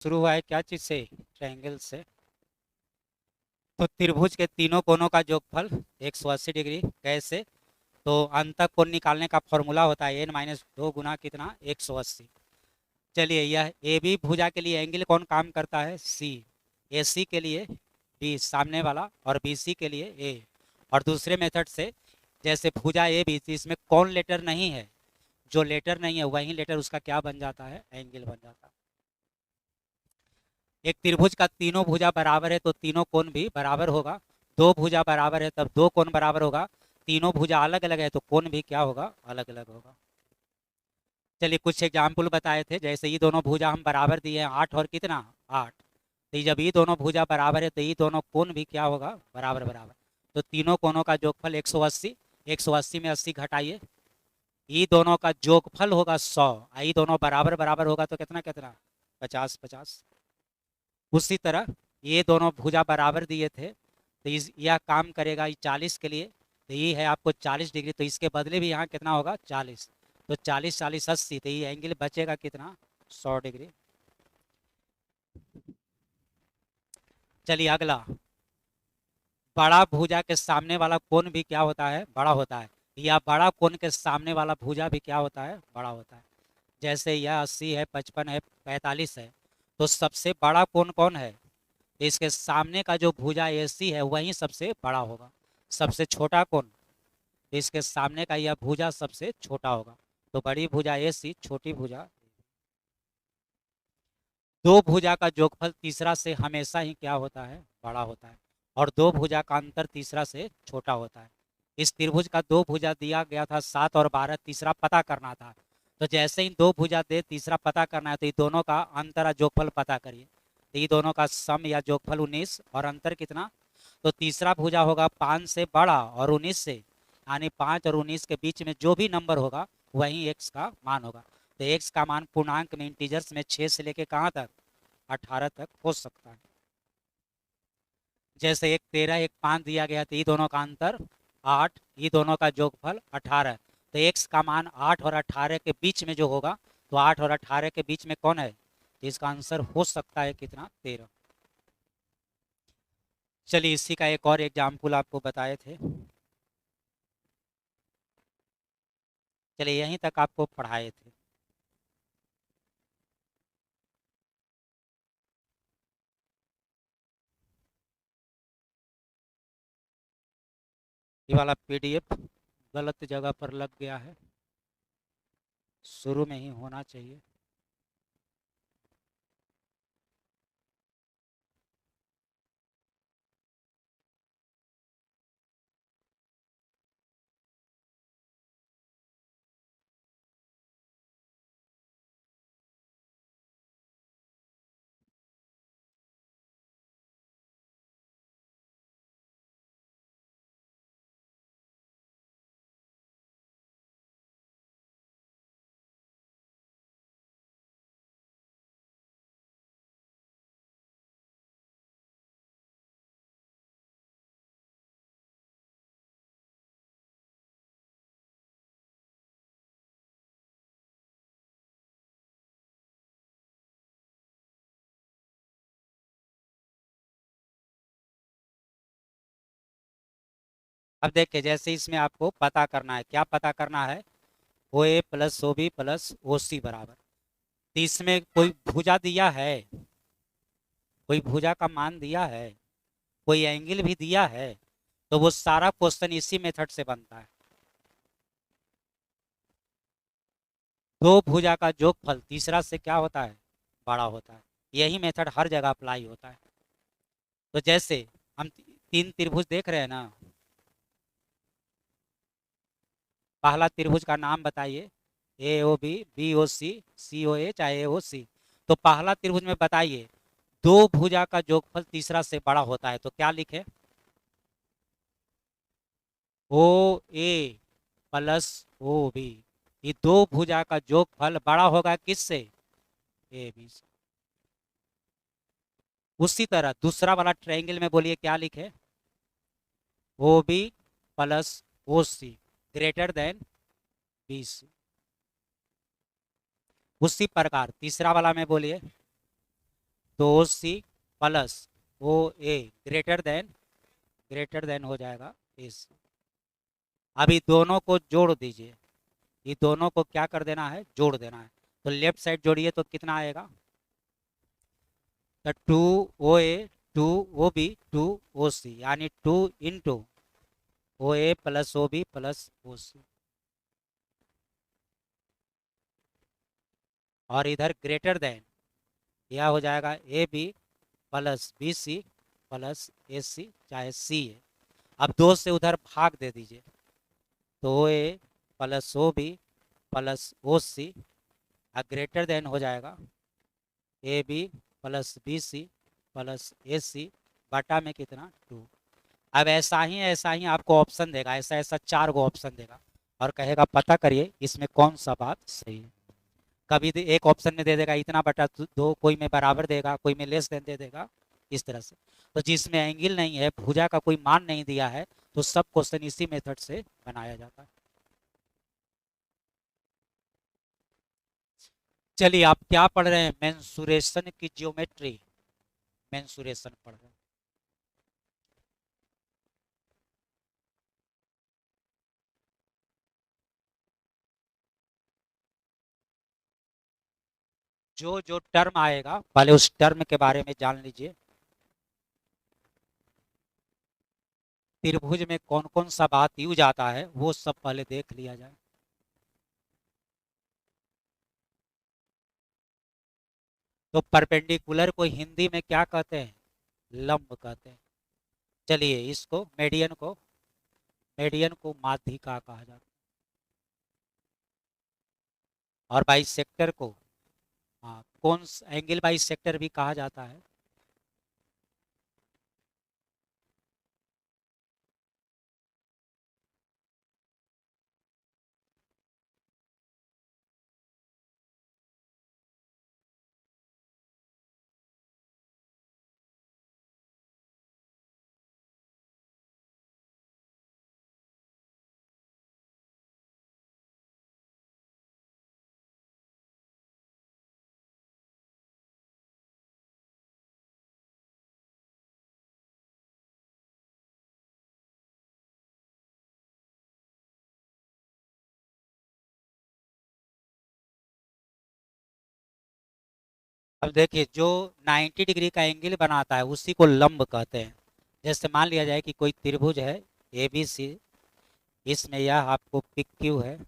शुरू हुआ है क्या चीज से? ट्रायंगल से। तो त्रिभुज के तीनों कोनों का योगफल 180 डिग्री। कैसे? तो अंतः कोण निकालने का फॉर्मूला होता है n-2 गुना कितना 180। चलिए, यह ए बी भुजा के लिए एंगल कौन काम करता है? सी। ए सी के लिए बी सामने वाला और बी सी के लिए ए। और दूसरे मेथड से, जैसे भुजा ए बी थी, इसमें कौन लेटर नहीं है, जो लेटर नहीं है वही लेटर उसका क्या बन जाता है? एंगल बन जाता है। एक त्रिभुज का तीनों भुजा बराबर है तो तीनों कोण भी बराबर होगा। दो भुजा बराबर है तब दो कोण बराबर होगा। तीनों भुजा अलग अलग है तो कोण भी क्या होगा? अलग अलग होगा। चलिए, कुछ एग्जाम्पल बताए थे, जैसे ये दोनों भुजा हम बराबर दिए हैं 8 और कितना 8। तो जब ये दोनों भुजा बराबर है तो ये दोनों कोण भी क्या होगा? बराबर बराबर। तो तीनों कोणों का योगफल 180। 180 में 80 घटाइए, ये दोनों का योगफल होगा 100। ये दोनों बराबर बराबर होगा तो कितना कितना 50 50। उसी तरह ये दोनों भुजा बराबर दिए थे तो यह काम करेगा ये 40 के लिए। तो ये है आपको 40 डिग्री, तो इसके बदले भी यहाँ कितना होगा? 40। तो 40 40 80, तो ये एंगल बचेगा कितना? 100 डिग्री। चलिए अगला, बड़ा भुजा के सामने वाला कोण भी क्या होता है? बड़ा होता है। या बड़ा कोण के सामने वाला भुजा भी क्या होता है? बड़ा होता है। जैसे यह 80 है, 55 है, 45 है, तो सबसे बड़ा कोण कौन है? तो इसके सामने का जो भुजा AC है वही सबसे बड़ा होगा। सबसे छोटा कौन? तो इसके सामने का यह भुजा सबसे छोटा होगा। तो बड़ी भुजा AC, छोटी भुजा। दो भुजा का योगफल तीसरा से हमेशा ही क्या होता है? बड़ा होता है। और दो भुजा का अंतर तीसरा से छोटा होता है। इस त्रिभुज का दो भुजा दिया गया था 7 और 12, तीसरा पता करना था। तो जैसे ही दो भुजा दे तीसरा पता करना है तो ये दोनों का अंतर या योगफल पता करिए। तो ये दोनों का सम या योगफल 19 और अंतर कितना? तो तीसरा भुजा होगा 5 से बड़ा और 19 से, यानी 5 और 19 के बीच में जो भी नंबर होगा वही x का मान होगा। तो x का मान पूर्णांक में इंटीजर्स में 6 से लेके कहाँ तक? 18 तक हो सकता है। जैसे एक 13 एक 5 दिया गया तो ये दोनों का अंतर 8, ये दोनों का योगफल 18। तो x का मान 8 और 18 के बीच में जो होगा, तो 8 और 18 के बीच में कौन है? तो इसका आंसर हो सकता है कितना? 13। चलिए, इसी का एक और एग्जाम्पल आपको बताए थे। चलिए, यहीं तक आपको पढ़ाए थे। ये वाला PDF गलत जगह पर लग गया है, शुरू में ही होना चाहिए। अब देखिए, जैसे इसमें आपको पता करना है, क्या पता करना है? OA plus OB plus OC बराबर। तो इसमें कोई भुजा दिया है, कोई भुजा का मान दिया है, कोई एंगल भी दिया है, तो वो सारा क्वेश्चन इसी मेथड से बनता है। दो भुजा का योगफल तीसरा से क्या होता है? बड़ा होता है। यही मेथड हर जगह अप्लाई होता है। तो जैसे हम तीन त्रिभुज देख रहे हैं ना, पहला त्रिभुज का नाम बताइए। AOB, BOC, COA चाहे AOC। तो पहला त्रिभुज में बताइए, दो भुजा का योगफल तीसरा से बड़ा होता है तो क्या लिखे? OA plus OB। ये दो भुजा का योगफल बड़ा होगा किससे? AB से। उसी तरह दूसरा वाला ट्रायंगल में बोलिए क्या लिखे? OB plus OC greater than BC। उसी प्रकार तीसरा वाला में बोलिए तो ओ सी प्लस ओ ए ग्रेटर देन हो जाएगा ए सी। अभी दोनों को जोड़ दीजिए, ये दोनों को क्या कर देना है, जोड़ देना है। तो लेफ्ट साइड जोड़िए तो कितना आएगा, तो two O A two O B two O C, यानी 2 × O A plus O B plus O C. और इधर ग्रेटर देन यह हो जाएगा A B plus B C plus A C, चाहे सी है। अब दो से उधर भाग दे दीजिए, तो O A plus O B plus O C, greater than हो जाएगा A B plus B C plus A C बटा में कितना 2। अब ऐसा ही आपको ऑप्शन देगा, ऐसा ऐसा 4 गो ऑप्शन देगा और कहेगा पता करिए इसमें कौन सा बात सही है। कभी एक ऑप्शन में दे देगा इतना बटा 2, कोई में बराबर देगा, कोई में लेस देन दे देगा, इस तरह से। तो जिसमें एंगल नहीं है, भुजा का कोई मान नहीं दिया है, तो सब क्वेश्चन इसी मेथड से बनाया जाता है। चलिए आप क्या पढ़ रहे हैं, मेंसुरेशन की ज्योमेट्री, मेंसुरेशन पढ़ रहे हैं। जो जो टर्म आएगा पहले उस टर्म के बारे में जान लीजिए। त्रिभुज में कौन कौन सा बात यूज आता है वो सब पहले देख लिया जाए। तो परपेंडिकुलर को हिंदी में क्या कहते हैं, लंब कहते हैं। चलिए इसको मेडियन को माध्यिका कहा जाता है। और बाइसेक्टर को, हाँ, कौन एंगल बाइसेक्टर भी कहा जाता है। अब देखिए जो 90 डिग्री का एंगल बनाता है उसी को लंब कहते हैं। जैसे मान लिया जाए कि कोई त्रिभुज है ए बी सी, इसमें यह आपको पी क्यू है,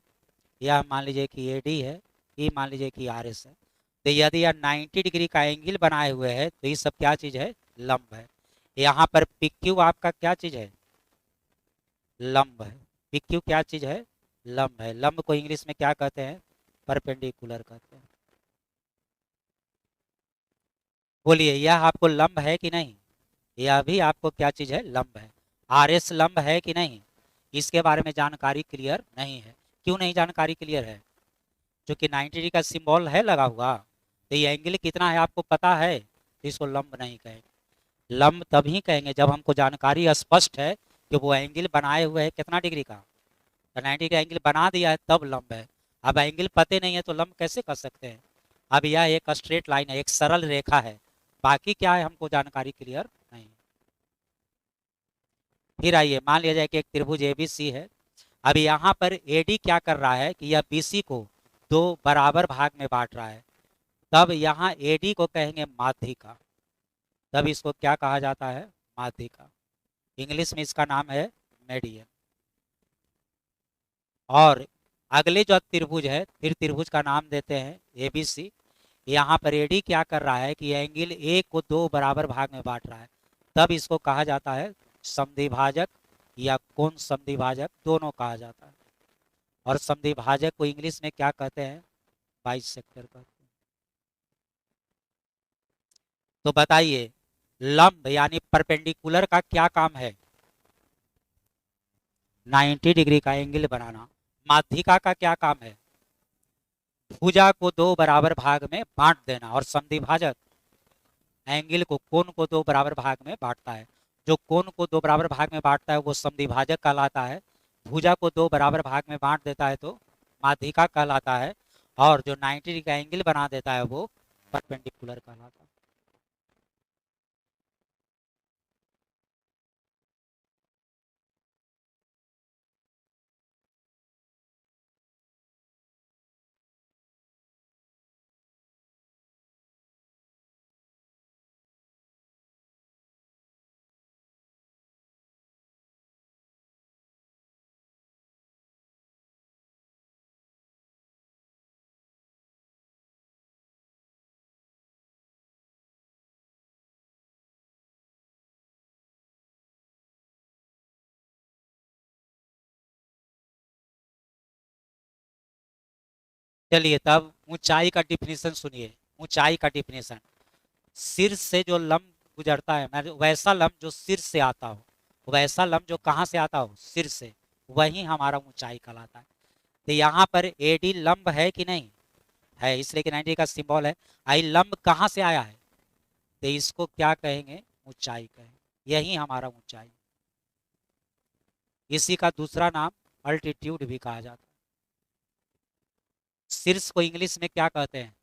यह मान लीजिए कि ए डी है, ये मान लीजिए कि आर एस है। तो यदि यह 90 डिग्री का एंगल बनाए हुए है तो ये सब क्या चीज़ है, लंब है। यहाँ पर पी क्यू आपका क्या चीज़ है, लंब है। पी क्यू क्या चीज़ है, लंब है। लंब को इंग्लिश में क्या कहते हैं, परपेंडिकुलर कहते हैं। बोलिए यह आपको लंब है कि नहीं, यह भी आपको क्या चीज़ है, लंब है। आर एस लंब है कि नहीं, इसके बारे में जानकारी क्लियर नहीं है। क्यों नहीं जानकारी क्लियर है, क्योंकि 90 डिग्री का सिंबल है लगा हुआ, तो ये एंगल कितना है आपको पता है, तो इसको लंब नहीं कहेंगे। लंब तभी कहेंगे जब हमको जानकारी स्पष्ट है कि वो एंगल बनाए हुए है कितना डिग्री का, तो 90 का एंगल बना दिया है तब लंब है। अब एंगल पते नहीं है तो लंब कैसे कर सकते हैं। अब यह एक स्ट्रेट लाइन है, एक सरल रेखा है, बाकी क्या है हमको जानकारी क्लियर नहीं। फिर आइए मान लिया जाए कि एक त्रिभुज ए बी सी है। अब यहाँ पर ए डी क्या कर रहा है कि यह बी सी को 2 बराबर भाग में बांट रहा है, तब यहाँ ए डी को कहेंगे माध्यिका। तब इसको क्या कहा जाता है, माध्यिका। इंग्लिश में इसका नाम है मेडियन। और अगले जो त्रिभुज है, फिर त्रिभुज का नाम देते हैं ए बी सी। यहाँ पर एडी क्या कर रहा है कि एंगल ए को 2 बराबर भाग में बांट रहा है, तब इसको कहा जाता है समद्विभाजक या कोण समद्विभाजक, दोनों कहा जाता है। और समद्विभाजक को इंग्लिश में क्या कहते हैं, बाइसेक्टर कहते हैं। तो बताइए लंब यानी परपेंडिकुलर का क्या काम है, 90 डिग्री का एंगल बनाना। माध्यिका का क्या काम है, भुजा को 2 बराबर भाग में बांट देना। और समद्विभाजक एंगल को, कोण को 2 बराबर भाग में बांटता है। जो कोण को 2 बराबर भाग में बांटता है वो समद्विभाजक कहलाता है। भुजा को 2 बराबर भाग में बांट देता है तो माध्यिका कहलाता है। और जो 90 डिग्री का एंगल बना देता है वो परपेंडिकुलर कहलाता है। चलिए तब ऊंचाई का डिफिनीशन सुनिए। ऊंचाई का डिफिनीशन, सिर से जो लंब गुजरता है, मैं वैसा लंब जो सिर से आता हो, वैसा लंब जो कहाँ से आता हो, सिर से, वही हमारा ऊंचाई कहलाता है। तो यहाँ पर एडी लंब है कि नहीं है, इसलिए कि 90 का सिंबल है। आई लंब कहाँ से आया है, तो इसको क्या कहेंगे, ऊंचाई कहेंगे। यही हमारा ऊंचाई। इसी का दूसरा नाम अल्टीट्यूड भी कहा जाता है। शीर्ष को इंग्लिश में क्या कहते हैं,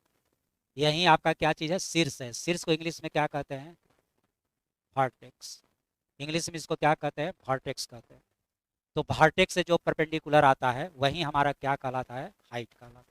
यही आपका क्या चीज है, शीर्ष है। शीर्ष को इंग्लिश में क्या कहते हैं, वर्टेक्स। इंग्लिश में इसको क्या कहते हैं, वर्टेक्स कहते हैं। तो वर्टेक्स से जो परपेंडिकुलर आता है वही हमारा क्या कहलाता है, हाइट कहलाता है।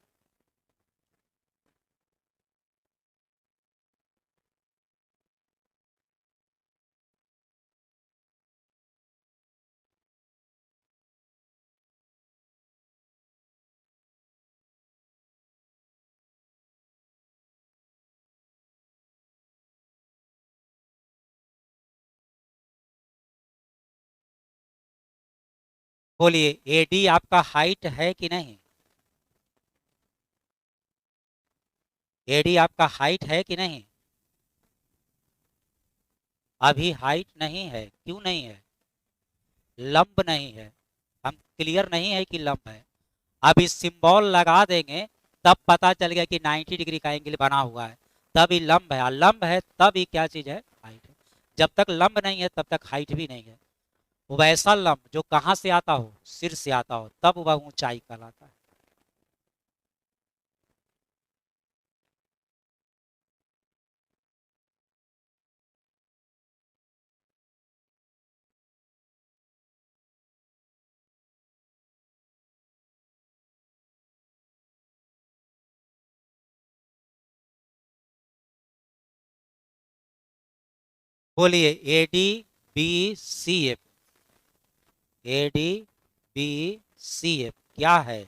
बोलिए एडी आपका हाइट है कि नहीं, एडी आपका हाइट है कि नहीं, अभी हाइट नहीं है। क्यों नहीं है, लंब नहीं है। हम क्लियर नहीं है कि लंब है। अब इस सिंबल लगा देंगे तब पता चल गया कि 90 डिग्री का एंगल बना हुआ है, तब ही लंब है। और लंब है तब ही क्या चीज है, हाइट है। जब तक लंब नहीं है तब तक हाइट भी नहीं है। वैसा लंब जो कहाँ से आता हो, सिर से आता हो, तब वह ऊंचाई कहलाता है। बोलिए AD B C F, AD B C F क्या है,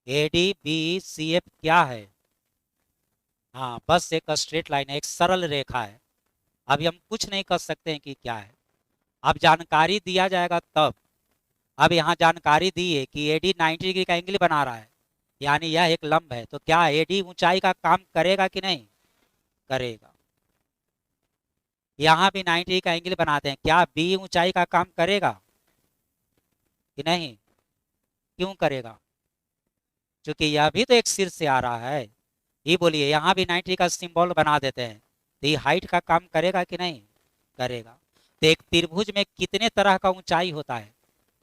एडी बी सी एफ क्या है। हाँ, बस एक स्ट्रेट लाइन है, एक सरल रेखा है। अभी हम कुछ नहीं कर सकते हैं कि क्या है। अब जानकारी दिया जाएगा तब। अब यहाँ जानकारी दी है कि एडी 90 डिग्री का एंगल बना रहा है, यानी यह एक लंब है। तो क्या एडी ऊंचाई का काम करेगा कि नहीं करेगा। यहाँ भी 90 का एंगल बनाते हैं, क्या बी ऊंचाई का काम करेगा कि नहीं, क्यों करेगा, क्योंकि यह भी तो एक सिर से आ रहा है। ये बोलिए यहाँ भी 90 का सिंबल बना देते हैं, तो ये हाइट का काम करेगा कि नहीं करेगा। तो एक त्रिभुज में कितने तरह का ऊंचाई होता है,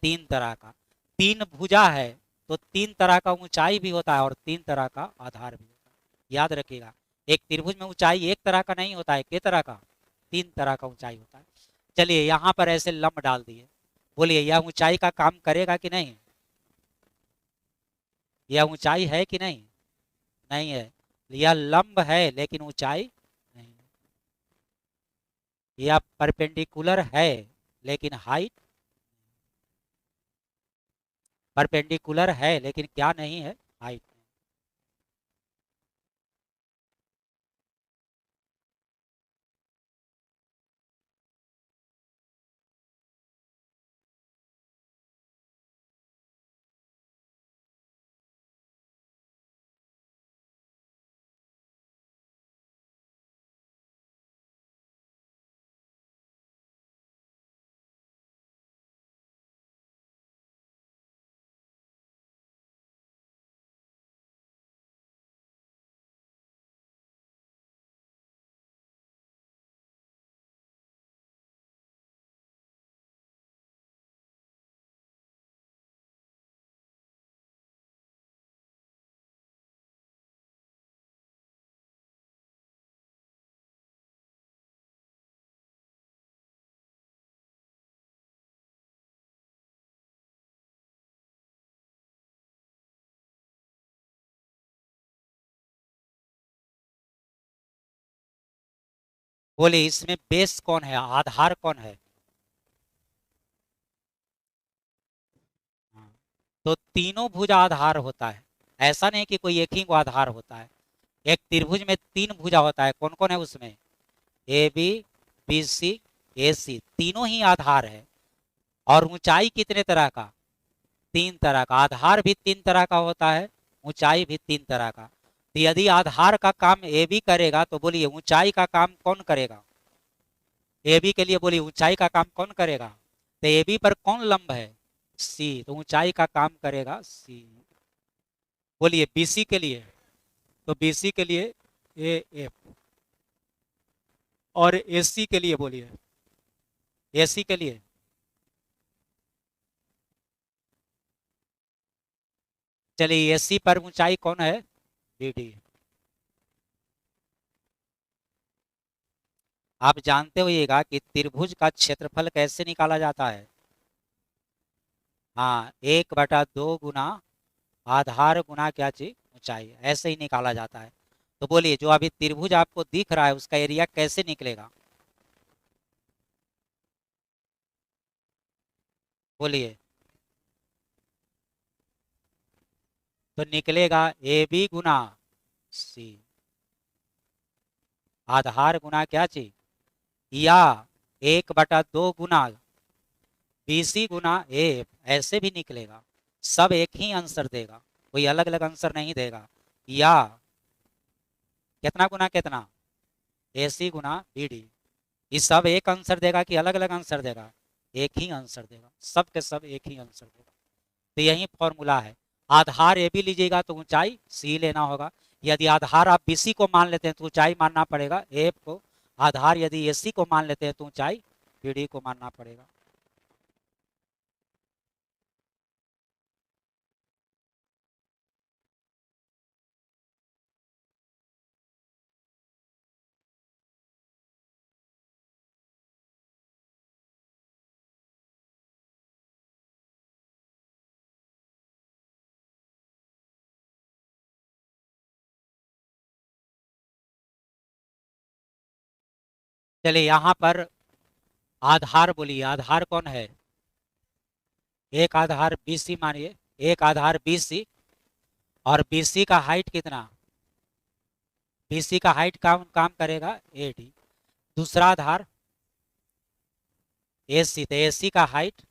तीन तरह का। तीन भुजा है तो तीन तरह का ऊंचाई भी होता है और तीन तरह का आधार भी होता है। याद रखिएगा, एक त्रिभुज में ऊंचाई एक तरह का नहीं होता है, किस तरह का, तीन तरह का ऊंचाई होता है। चलिए यहाँ पर ऐसे लंब डाल दिए, बोलिए यह ऊंचाई का काम करेगा कि नहीं, यह ऊंचाई है कि नहीं, नहीं है। यह लंब है लेकिन ऊंचाई नहीं है। यह परपेंडिकुलर है लेकिन हाइट, परपेंडिकुलर है लेकिन क्या नहीं है, हाइट। बोलिए इसमें बेस कौन है, आधार कौन है। हाँ, तो तीनों भुजा आधार होता है। ऐसा नहीं कि कोई एक ही को आधार होता है। एक त्रिभुज में तीन भुजा होता है, कौन कौन है उसमें, ए बी, बी सी, ए सी, तीनों ही आधार है। और ऊंचाई कितने तरह का, तीन तरह का, आधार भी तीन तरह का होता है, ऊंचाई भी तीन तरह का। तो यदि आधार का काम ए बी करेगा तो बोलिए ऊंचाई का काम कौन करेगा? ए बी के लिए बोलिए ऊंचाई का काम कौन करेगा? तो ए बी पर कौन लंब है? सी, तो ऊंचाई का काम करेगा सी। बोलिए बीसी के लिए, तो बीसी के लिए ए एफ, और एसी के लिए बोलिए, एसी के लिए चलिए एसी पर ऊंचाई कौन है? B D. आप जानते होइएगा कि त्रिभुज का क्षेत्रफल कैसे निकाला जाता है? हाँ, 1/2 गुना आधार गुना क्या चीज? ऊंचाई, ऐसे ही निकाला जाता है। तो बोलिए जो अभी त्रिभुज आपको दिख रहा है उसका एरिया कैसे निकलेगा? बोलिए। तो निकलेगा ए बी गुना सी, आधार गुना क्या चीज, या 1/2 गुना बी सी गुना ए, ऐसे भी निकलेगा। सब एक ही आंसर देगा, कोई अलग अलग आंसर नहीं देगा। या कितना गुना कितना, ए सी गुना बी डी, ये सब एक आंसर देगा कि अलग अलग आंसर देगा? एक ही आंसर देगा, सब के सब एक ही आंसर देगा। तो यही फॉर्मूला है। आधार ए बी लीजिएगा तो ऊंचाई सी लेना होगा। यदि आधार आप बी सी को मान लेते हैं तो ऊंचाई मानना पड़ेगा एफ को। आधार यदि ए सी को मान लेते हैं तो ऊंचाई बी डी को मानना पड़ेगा। चलिए यहाँ पर आधार बोलिए, आधार कौन है? एक आधार बी सी मानिए, एक आधार बी सी, और बी सी का हाइट कितना? बी सी का हाइट काम काम करेगा ए डी। दूसरा आधार ए सी, तो ए सी का height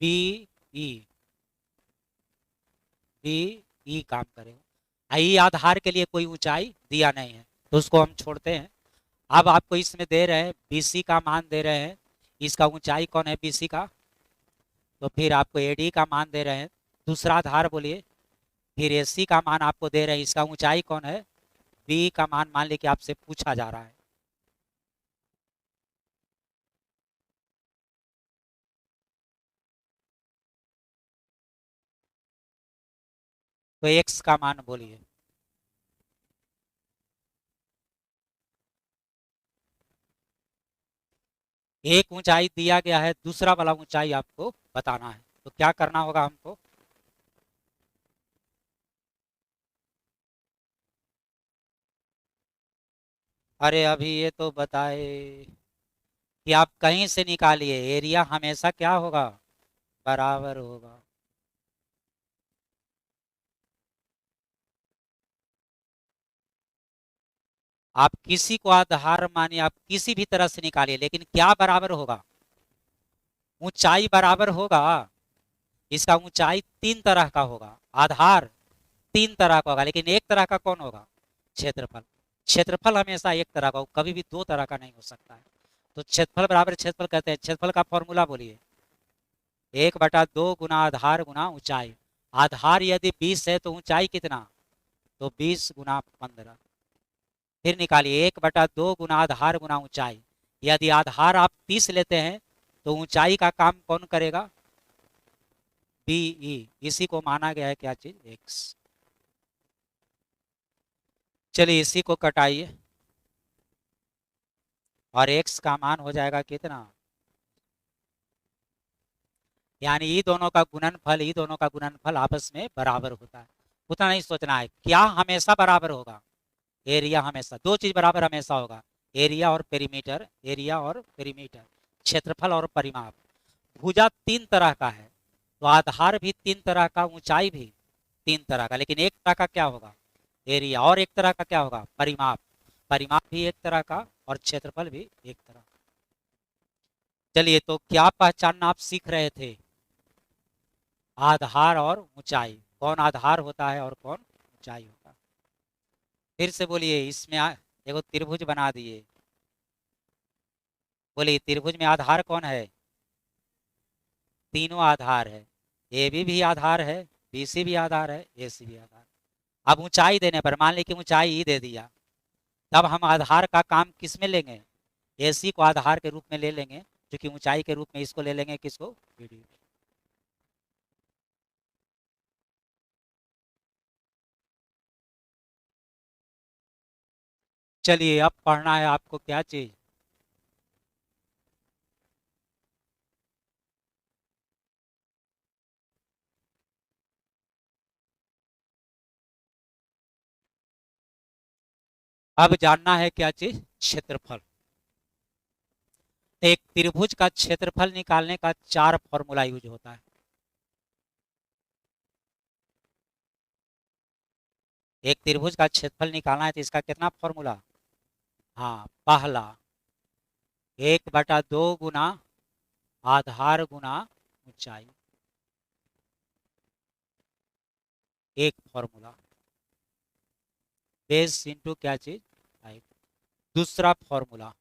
B E, B E काम करेगा। आई आधार के लिए कोई ऊंचाई दिया नहीं है तो उसको हम छोड़ते हैं। अब आपको इसमें दे रहे हैं बीसी का मान दे रहे हैं, इसका ऊंचाई कौन है बीसी का? तो फिर आपको एडी का मान दे रहे हैं। दूसरा आधार बोलिए, फिर एसी का मान आपको दे रहे हैं, इसका ऊंचाई कौन है? बी का मान लेके आपसे पूछा जा रहा है। तो एक्स का मान बोलिए। एक ऊंचाई दिया गया है, दूसरा वाला ऊंचाई आपको बताना है, तो क्या करना होगा हमको? अरे अभी ये तो बताए कि आप कहीं से निकालिए, एरिया हमेशा क्या होगा? बराबर होगा। आप किसी को आधार मानिए, आप किसी भी तरह से निकालिए, लेकिन क्या बराबर होगा? ऊंचाई बराबर होगा। इसका ऊंचाई तीन तरह का होगा, आधार तीन तरह का होगा, लेकिन एक तरह का कौन होगा? क्षेत्रफल। क्षेत्रफल हमेशा एक तरह का हो, कभी भी दो तरह का नहीं हो सकता है। तो क्षेत्रफल बराबर क्षेत्रफल कहते हैं। क्षेत्रफल का फॉर्मूला बोलिए, 1/2 गुना आधार गुना ऊंचाई। आधार यदि 20 है तो ऊंचाई कितना? तो 20 × 15। फिर निकालिए 1/2 गुना आधार गुना ऊंचाई। यदि आधार आप 30 लेते हैं तो ऊंचाई का काम कौन करेगा? बी ई, इसी को माना गया है क्या चीज? एक्स। चलिए इसी को कटाइए और एक्स का मान हो जाएगा कितना? यानी ये दोनों का गुणनफल, ये दोनों का गुणनफल आपस में बराबर होता है। उतना नहीं सोचना है। क्या हमेशा बराबर होगा? एरिया हमेशा, दो चीज बराबर हमेशा होगा, एरिया और पेरीमीटर, एरिया और पेरीमीटर, क्षेत्रफल और परिमाप। भुजा तीन तरह का है, तो आधार भी तीन तरह का, ऊंचाई भी तीन तरह का, लेकिन एक तरह का क्या होगा? एरिया, और एक तरह का क्या होगा? परिमाप। परिमाप भी एक तरह का और क्षेत्रफल भी एक तरह। चलिए तो क्या पहचानना आप सीख रहे थे? आधार और ऊंचाई, कौन आधार होता है और कौन ऊंचाई होता है। फिर से बोलिए, इसमें देखो त्रिभुज बना दिए, बोलिए त्रिभुज में आधार कौन है, तीनों आधार है, ए भी आधार है, बी सी भी आधार है, ए सी भी आधार। अब ऊंचाई देने पर मान ली कि ऊंचाई ही दे दिया, तब हम आधार का काम किस में लेंगे, ए सी को आधार के रूप में ले लेंगे, जो कि ऊंचाई के रूप में इसको ले लेंगे, किसको, वीडियो। चलिए अब पढ़ना है आपको क्या चीज, अब जानना है क्या चीज, क्षेत्रफल। एक त्रिभुज का क्षेत्रफल निकालने का 4 फॉर्मूला यूज होता है। एक त्रिभुज का क्षेत्रफल निकालना है तो इसका कितना फॉर्मूला, हाँ पहला 1/2 गुना आधार गुना ऊंचाई, एक फॉर्मूला, बेस इंटू क्या चीज, हाइट। दूसरा फॉर्मूला,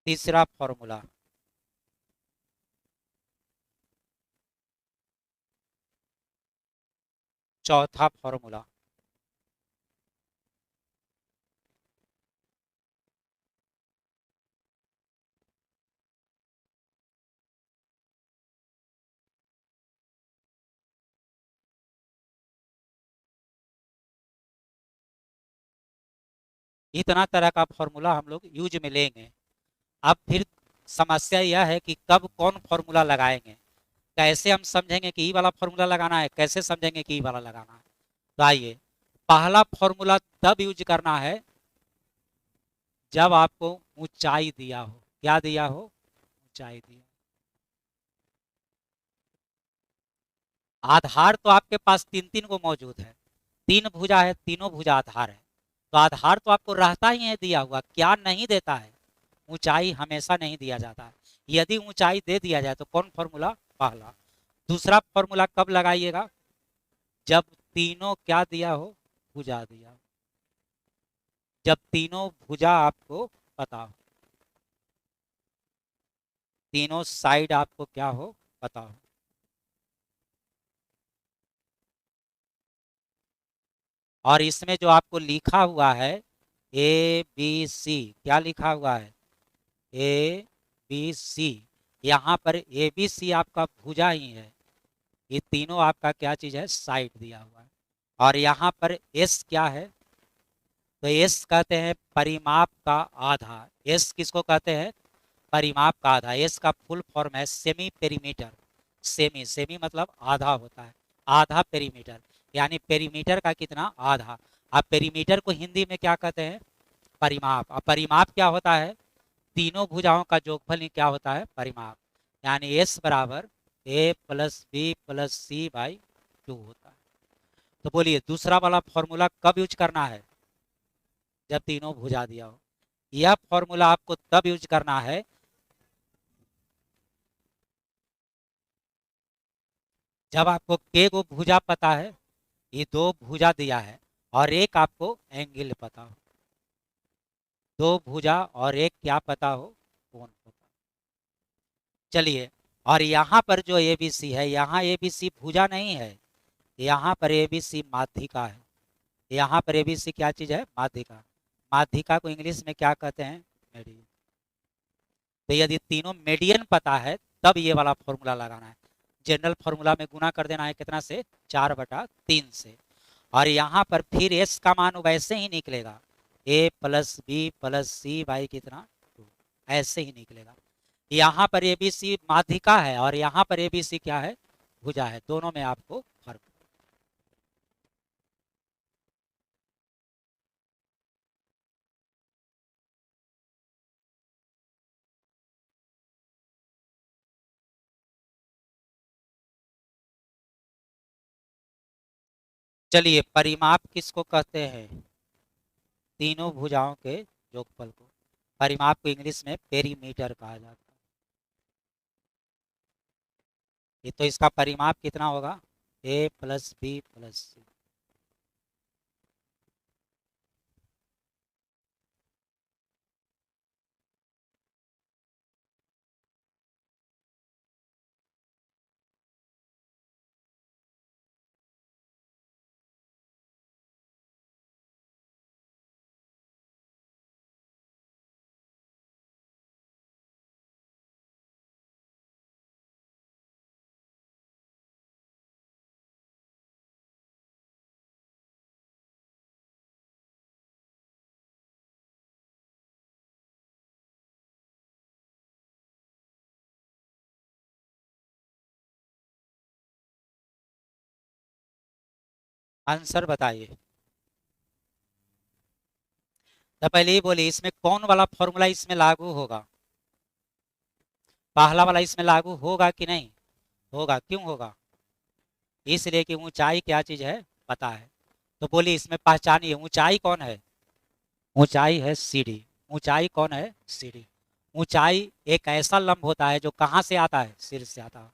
तीसरा फॉर्मूला, चौथा फॉर्मूला। इतना तरह का फॉर्मूला हम लोग यूज में लेंगे। अब फिर समस्या यह है कि कब कौन फॉर्मूला लगाएंगे, कैसे हम समझेंगे कि ई वाला फॉर्मूला लगाना है, कैसे समझेंगे कि ई वाला लगाना है। तो आइए, पहला फॉर्मूला तब यूज करना है जब आपको ऊंचाई दिया हो, क्या दिया हो, ऊंचाई दिया। आधार तो आपके पास तीन तीन को मौजूद है, तीन भुजा है, तीनों भुजा आधार है, तो आधार तो आपको रहता ही है दिया हुआ, क्या नहीं देता है, ऊंचाई हमेशा नहीं दिया जाता है। यदि ऊंचाई दे दिया जाए तो कौन फॉर्मूला, पहला। दूसरा फॉर्मूला कब लगाइएगा, जब तीनों क्या दिया हो, भुजा दिया हो, जब तीनों भुजा आपको पता हो, तीनों साइड आपको क्या हो, पता हो। और इसमें जो आपको लिखा हुआ है ए बी सी, क्या लिखा हुआ है, ए बी सी, यहाँ पर ए बी सी आपका भुजा ही है, ये तीनों आपका क्या चीज है, साइड दिया हुआ है। और यहाँ पर एस क्या है, तो एस कहते हैं परिमाप का आधा, एस किसको कहते हैं, परिमाप का आधा। एस का फुल फॉर्म है सेमी पेरीमीटर, सेमी, सेमी मतलब आधा होता है, आधा पेरीमीटर, यानी पेरीमीटर का कितना, आधा। अब पेरीमीटर को हिंदी में क्या कहते हैं, परिमाप। अब परिमाप क्या होता है, तीनों भुजाओं का जोगफल ही क्या होता है, परिमाप। यानी एस बराबर A plus B plus C by two होता है। तो बोलिए दूसरा वाला फॉर्मूला कब यूज करना है, जब तीनों भुजा दिया हो। यह फॉर्मूला आपको तब यूज करना है जब आपको के को भुजा पता है, ये दो भुजा दिया है, और एक आपको एंगल पता हो, दो भुजा और एक क्या पता हो, कोण पता हो। चलिए, और यहाँ पर जो ए बी सी है, यहाँ ए बी सी भुजा नहीं है, यहाँ पर ए बी सी माध्यिका है, यहाँ पर ए बी सी क्या चीज है, माध्यिका। माध्यिका को इंग्लिश में क्या कहते हैं, मेडियन। तो यदि तीनों मेडियन पता है तब ये वाला फॉर्मूला लगाना है, जनरल फॉर्मूला में गुना कर देना है कितना से, 4/3 से। और यहाँ पर फिर एस का मान वैसे ही निकलेगा, A plus B plus C by कितना, 2, ऐसे ही निकलेगा। यहाँ पर ए बी सी माध्यिका है और यहाँ पर ए बी सी क्या है, भुजा है, दोनों में आपको फर्क। चलिए परिमाप किसको कहते हैं, तीनों भुजाओं के योगफल को। परिमाप को इंग्लिश में पेरीमीटर कहा जाता है। ये तो इसका परिमाप कितना होगा, ए प्लस बी प्लस सी। आंसर बताइए। तो पहले ही बोलिए, इसमें कौन वाला फॉर्मूला इसमें लागू होगा? पहला वाला इसमें लागू होगा कि नहीं होगा? क्यों होगा? इसलिए कि ऊंचाई क्या चीज है पता है। तो बोलिए इसमें पहचानिए, ऊंचाई कौन है? ऊंचाई है सीढ़ी। ऊंचाई कौन है? सीढ़ी। ऊंचाई एक ऐसा लंब होता है जो कहाँ से आता है? सिर से आता है।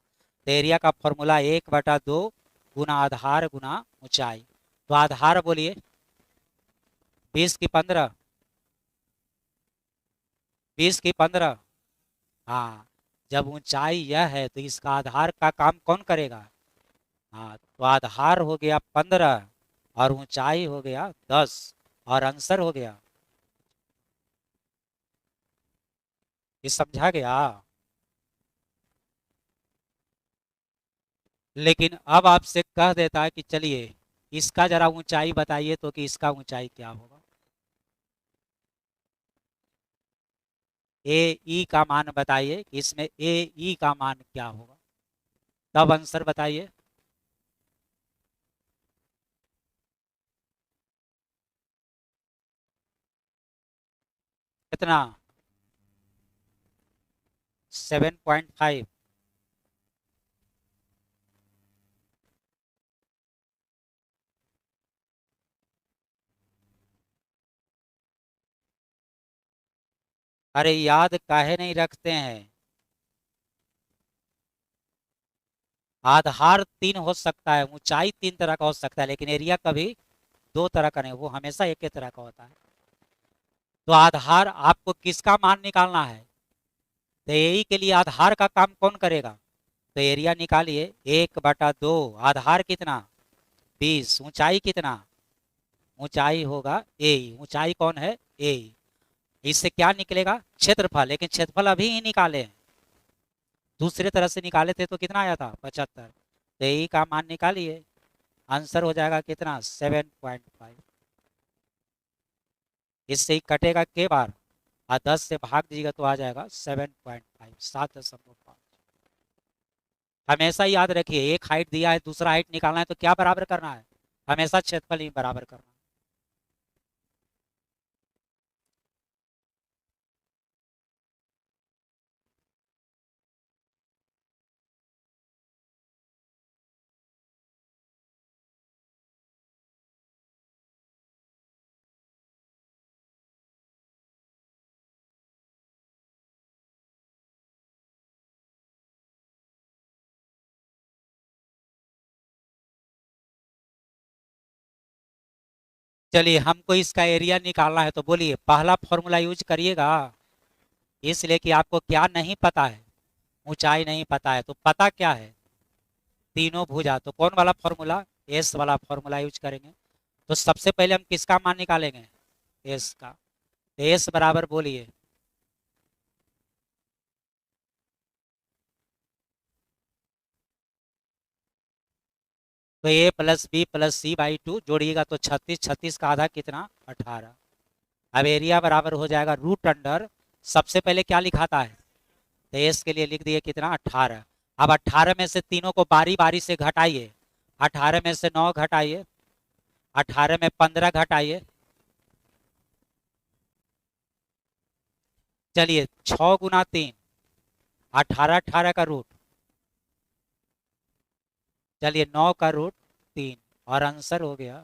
तो एरिया का फॉर्मूला 1/2 गुना आधार गुना ऊंचाई। तो आधार बोलिए 20 की 15, 20 की 15। हाँ, जब ऊंचाई यह है तो इसका आधार का काम कौन करेगा? हाँ, तो आधार हो गया 15 और ऊंचाई हो गया 10 और आंसर हो गया। ये समझा गया? लेकिन अब आपसे कह देता है कि चलिए इसका जरा ऊंचाई बताइए तो कि इसका ऊंचाई क्या होगा। ए ई का मान बताइए कि इसमें ए ई का मान क्या होगा, तब आंसर बताइए। कितना? 7.5। अरे याद काहे नहीं रखते हैं? आधार तीन हो सकता है, ऊंचाई तीन तरह का हो सकता है, लेकिन एरिया कभी दो तरह का नहीं, वो हमेशा एक ही तरह का होता है। तो आधार आपको किसका मान निकालना है? तो यही के लिए आधार का काम कौन करेगा? तो एरिया निकालिए 1/2। आधार कितना? 20। ऊंचाई कितना? ऊंचाई होगा ए। ऊंचाई कौन है? ए। इससे क्या निकलेगा? क्षेत्रफल। लेकिन क्षेत्रफल अभी ही निकाले हैं, दूसरे तरह से निकाले थे तो कितना आया था? 75। तो ए का मान निकालिए, आंसर हो जाएगा कितना? 7.5। इससे ही कटेगा के बार और 10 से भाग दीजिएगा तो आ जाएगा 7.5, 7.5। हमेशा याद रखिए, एक हाइट दिया है दूसरा हाइट निकालना है तो क्या बराबर करना है? हमेशा क्षेत्रफल ही बराबर करना है। चलिए हमको इसका एरिया निकालना है, तो बोलिए पहला फॉर्मूला यूज करिएगा। इसलिए कि आपको क्या नहीं पता है? ऊंचाई नहीं पता है, तो पता क्या है? तीनों भुजा। तो कौन वाला फॉर्मूला? एस वाला फॉर्मूला यूज करेंगे। तो सबसे पहले हम किसका मान निकालेंगे? एस का। एस बराबर बोलिए, तो A plus B plus C by 2 जोड़िएगा तो 36। 36 का आधा कितना? 18। अब एरिया बराबर हो जाएगा रूट अंडर, सबसे पहले क्या लिखाता है? तो एस के लिए लिख दिए कितना? 18। अब 18 में से तीनों को बारी बारी से घटाइए। 18 में से 9 घटाइए, 18 में 15 घटाइए। चलिए 6 × 3, 18। 18 का रूट, चलिए 9 का रूट 3 और आंसर हो गया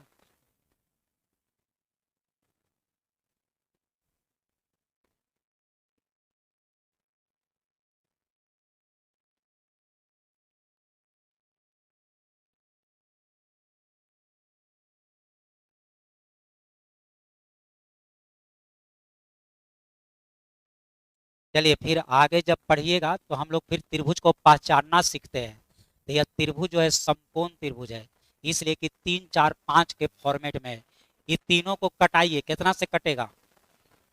चलिए फिर आगे जब पढ़िएगा तो हम लोग फिर त्रिभुज को पहचानना सीखते हैं। तो यह त्रिभुज जो है समकोण त्रिभुज है, इसलिए कि 3 4 5 के फॉर्मेट में है। ये तीनों को कटाइए, कितना से कटेगा?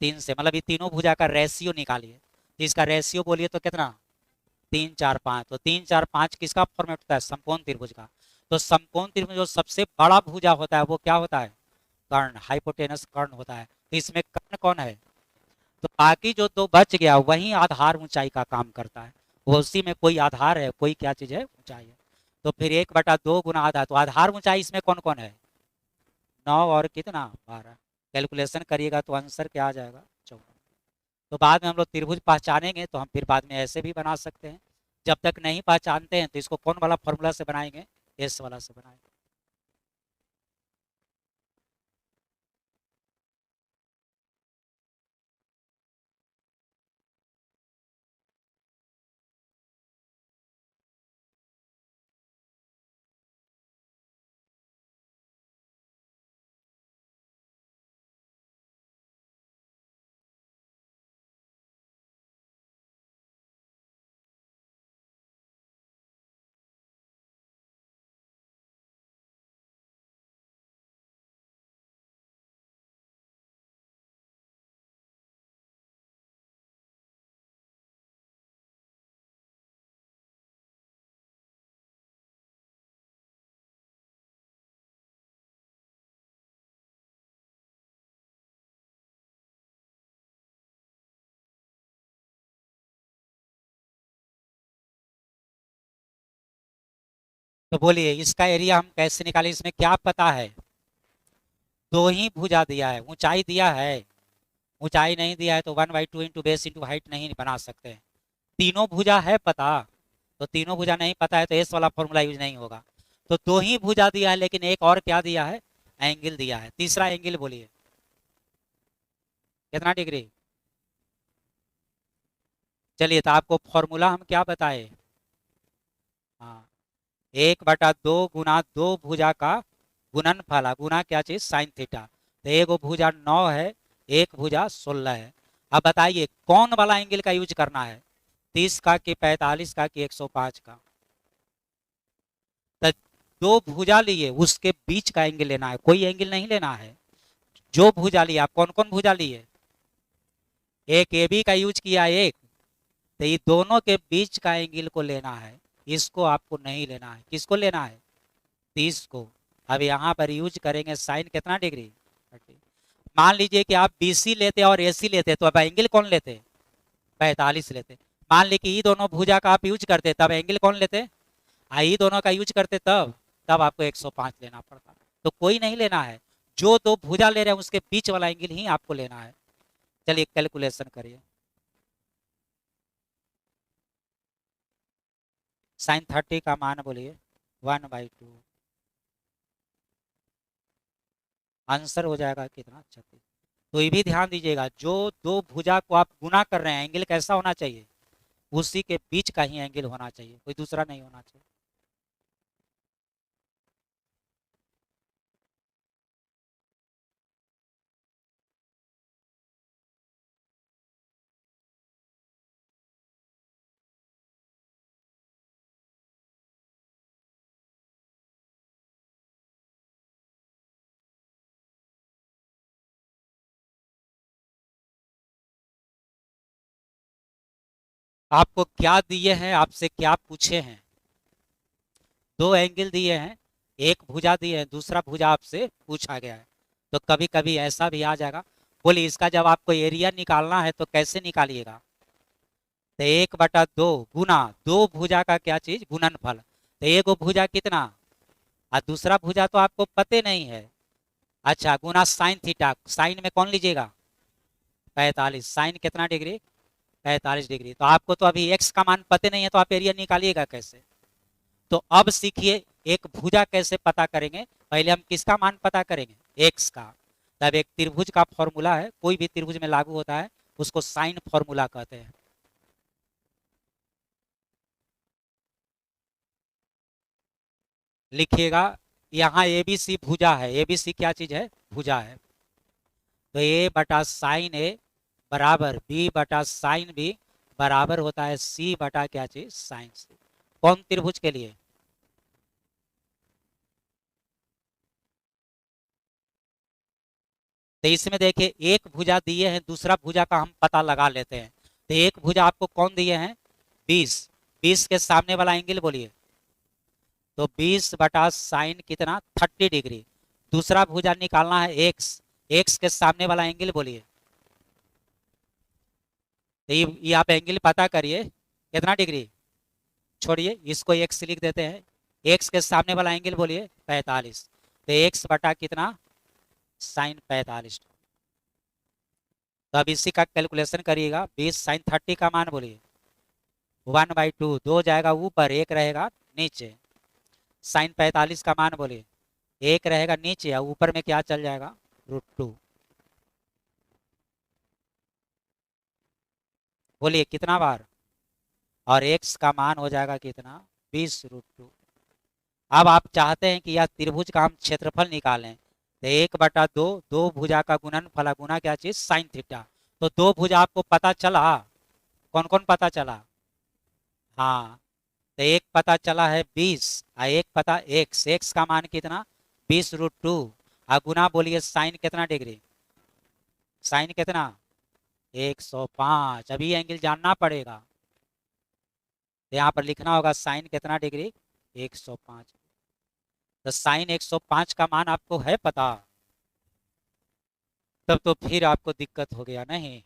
3 से, मतलब ये तीनों भुजा का रेशियो निकालिए। तो इसका रेशियो बोलिए तो कितना? 3 4 5। तो 3 4 5 किसका फॉर्मेट होता है? समकोण त्रिभुज का। तो समकोण त्रिभुज जो सबसे बड़ा भुजा होता है वो क्या होता है? कर्ण, हाइपोटेनस कर्ण होता है। तो इसमें कर्ण कौन है? तो बाकी जो दो बच गया वही आधार ऊंचाई का काम करता है। वो उसी में कोई आधार है, कोई क्या चीज है? ऊंचाई है। तो फिर 1/2 गुना आधार, तो आधार ऊंचाई इसमें कौन कौन है? 9 और कितना? 12। कैलकुलेशन करिएगा तो आंसर क्या आ जाएगा? 14। तो बाद में हम लोग त्रिभुज पहचानेंगे तो हम फिर बाद में ऐसे भी बना सकते हैं। जब तक नहीं पहचानते हैं तो इसको कौन वाला फॉर्मूला से बनाएंगे? एस वाला से बनाएंगे। तो बोलिए इसका एरिया हम कैसे निकालें? इसमें क्या पता है? दो ही भुजा दिया है, ऊंचाई दिया है? ऊंचाई नहीं दिया है तो 1/2 इंटू बेस इंटू हाइट नहीं बना सकते हैं। तीनों भुजा है पता, तो तीनों भुजा नहीं पता है तो एस वाला फॉर्मूला यूज नहीं होगा। तो दो ही भुजा दिया है, लेकिन एक और क्या दिया है? एंगल दिया है। तीसरा एंगल बोलिए कितना डिग्री? चलिए तो आपको फॉर्मूला हम क्या बताए? हाँ, 1/2 गुना दो भुजा का गुणनफल, गुना क्या चीज? Sine theta. तो एक भुजा 9 है, एक भुजा 16 है। अब बताइए कौन वाला एंगल का यूज करना है? 30 का कि 45 का कि 105 का? तो दो भुजा लिए उसके बीच का एंगल लेना है, कोई एंगल नहीं लेना है। जो भुजा लिया, आप कौन कौन भुजा लिए? एक ए बी का यूज किया, एक। तो ये दोनों के बीच का एंगल को लेना है, इसको आपको नहीं लेना है। किसको लेना है? 30 को। अब यहाँ पर यूज करेंगे साइन कितना डिग्री? 30। मान लीजिए कि आप बीसी लेते और एसी लेते तो अब एंगल कौन लेते? 45 लेते। मान लीजिए कि ये दोनों भुजा का आप यूज करते तब एंगल कौन लेते? आई दोनों का यूज करते तब तब आपको 105 लेना पड़ता। तो कोई नहीं लेना है, जो दो भुजा ले रहे हैं उसके बीच वाला एंगल ही आपको लेना है। चलिए कैलकुलेशन करिए। साइन 30 का मान बोलिए 1/2। आंसर हो जाएगा कितना? 36। तो ये भी ध्यान दीजिएगा, जो दो भुजा को आप गुना कर रहे हैं एंगल कैसा होना चाहिए? उसी के बीच का ही एंगल होना चाहिए, कोई दूसरा नहीं होना चाहिए। आपको क्या दिए हैं, आपसे क्या पूछे हैं? दो एंगल दिए हैं, एक भुजा दिए है, दूसरा भुजा आपसे पूछा गया है। तो कभी कभी ऐसा भी आ जाएगा। बोलिए इसका जब आपको एरिया निकालना है तो कैसे निकालिएगा? तो 1/2 गुना दो भुजा का क्या चीज? गुणनफल। तो एक भुजा कितना और दूसरा भुजा तो आपको पते नहीं है। अच्छा, गुना साइन थीटा, साइन में कौन लीजिएगा? 45। साइन कितना डिग्री? 45 डिग्री। तो आपको तो अभी एक्स का मान पते नहीं है तो आप एरिया निकालिएगा कैसे? तो अब सीखिए एक भुजा कैसे पता करेंगे। पहले हम किसका मान पता करेंगे? एक्स का। तब एक त्रिभुज का फॉर्मूला है, कोई भी त्रिभुज में लागू होता है, उसको साइन फॉर्मूला कहते हैं। लिखिएगा, यहाँ एबीसी भुजा है। एबीसी क्या चीज है? भुजा है। तो ए बटा साइन ए बराबर बी बटा साइन बी। बराबर होता है सी बटा क्या चीज, साइन सी। कौन त्रिभुज के लिए? तो इसमें देखिए एक भुजा दिए हैं, दूसरा भुजा का हम पता लगा लेते हैं। तो एक भुजा आपको कौन दिए हैं, 20। 20 के सामने वाला एंगल बोलिए, तो 20 बटा साइन कितना, 30 डिग्री। दूसरा भुजा निकालना है एक्स, एक्स के सामने वाला एंगल बोलिए। तो ये आप एंगल पता करिए कितना डिग्री, छोड़िए इसको एक्स लिख देते हैं। एक्स के सामने वाला एंगल बोलिए 45। तो एक्स बटा कितना, साइन 45। तो अब इसी का कैलकुलेशन करिएगा, 20 साइन 30 का मान बोलिए 1/2, 2 जाएगा ऊपर, एक रहेगा नीचे। साइन 45 का मान बोलिए, एक रहेगा नीचे या ऊपर में क्या चल जाएगा, √2। बोलिए कितना बार, और एक्स का मान हो जाएगा कितना, 20√2। अब आप चाहते हैं कि यह त्रिभुज का हम क्षेत्रफल निकालें, तो 1/2, दो भुजा का गुणनफल गुना क्या चीज, साइन थीटा। तो दो भुजा आपको पता चला, कौन कौन पता चला, हाँ। तो एक पता चला है 20 और एक पता एक्स, एक्स का मान कितना, 20√2। और गुना बोलिए साइन कितना डिग्री, साइन कितना, 105। अभी एंगल जानना पड़ेगा, तो यहाँ पर लिखना होगा साइन कितना डिग्री, 105। तो साइन 105 का मान आपको है पता, तब तो फिर आपको दिक्कत हो गया नहीं।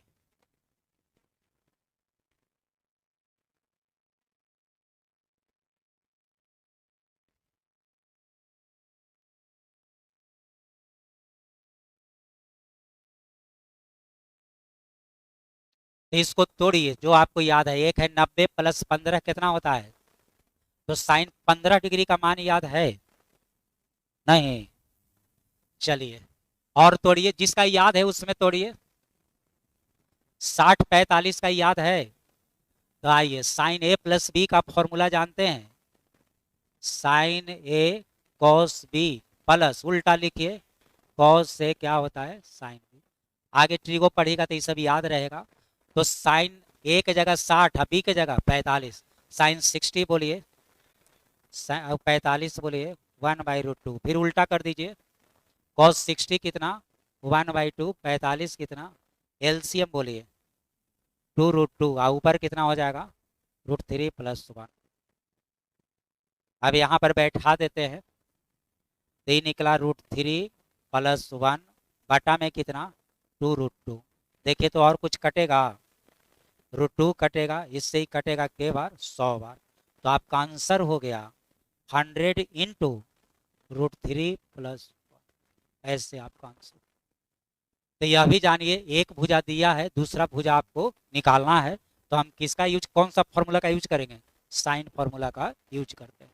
तो इसको तोड़िए, जो आपको याद है, एक है 90 + 15 कितना होता है, तो साइन 15 डिग्री का मान याद है, नहीं। चलिए और तोड़िए, जिसका याद है उसमें तोड़िए। 60 45 का याद है, तो आइए साइन ए प्लस बी का फॉर्मूला जानते हैं, साइन ए कॉस बी प्लस, उल्टा लिखिए, कॉस से क्या होता है, साइन बी। आगे ट्रिगो पढ़ेगा तो ये सब याद रहेगा। तो साइन ए की जगह 60, बी की जगह 45, साइन 60 बोलिए, 45 बोलिए 1/√2। फिर उल्टा कर दीजिए, कॉस 60 कितना, 1/2, 45 कितना, एलसीएम बोलिए 2√2, और ऊपर कितना हो जाएगा, √3 + 1। अब यहाँ पर बैठा देते हैं, तो ये निकला √3 + 1 बटा में कितना, 2√2। देखिए तो और कुछ कटेगा, √2 कटेगा, इससे ही कटेगा के बार, 100 बार। तो आपका आंसर हो गया 100 इंटू √3 + 1, ऐसे आपका आंसर। तो यह भी जानिए, एक भुजा दिया है, दूसरा भुजा आपको निकालना है, तो हम किसका यूज, कौन सा फॉर्मूला का यूज करेंगे, साइन फॉर्मूला का यूज करते हैं।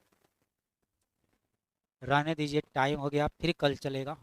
रहने दीजिए, टाइम हो गया, फिर कल चलेगा।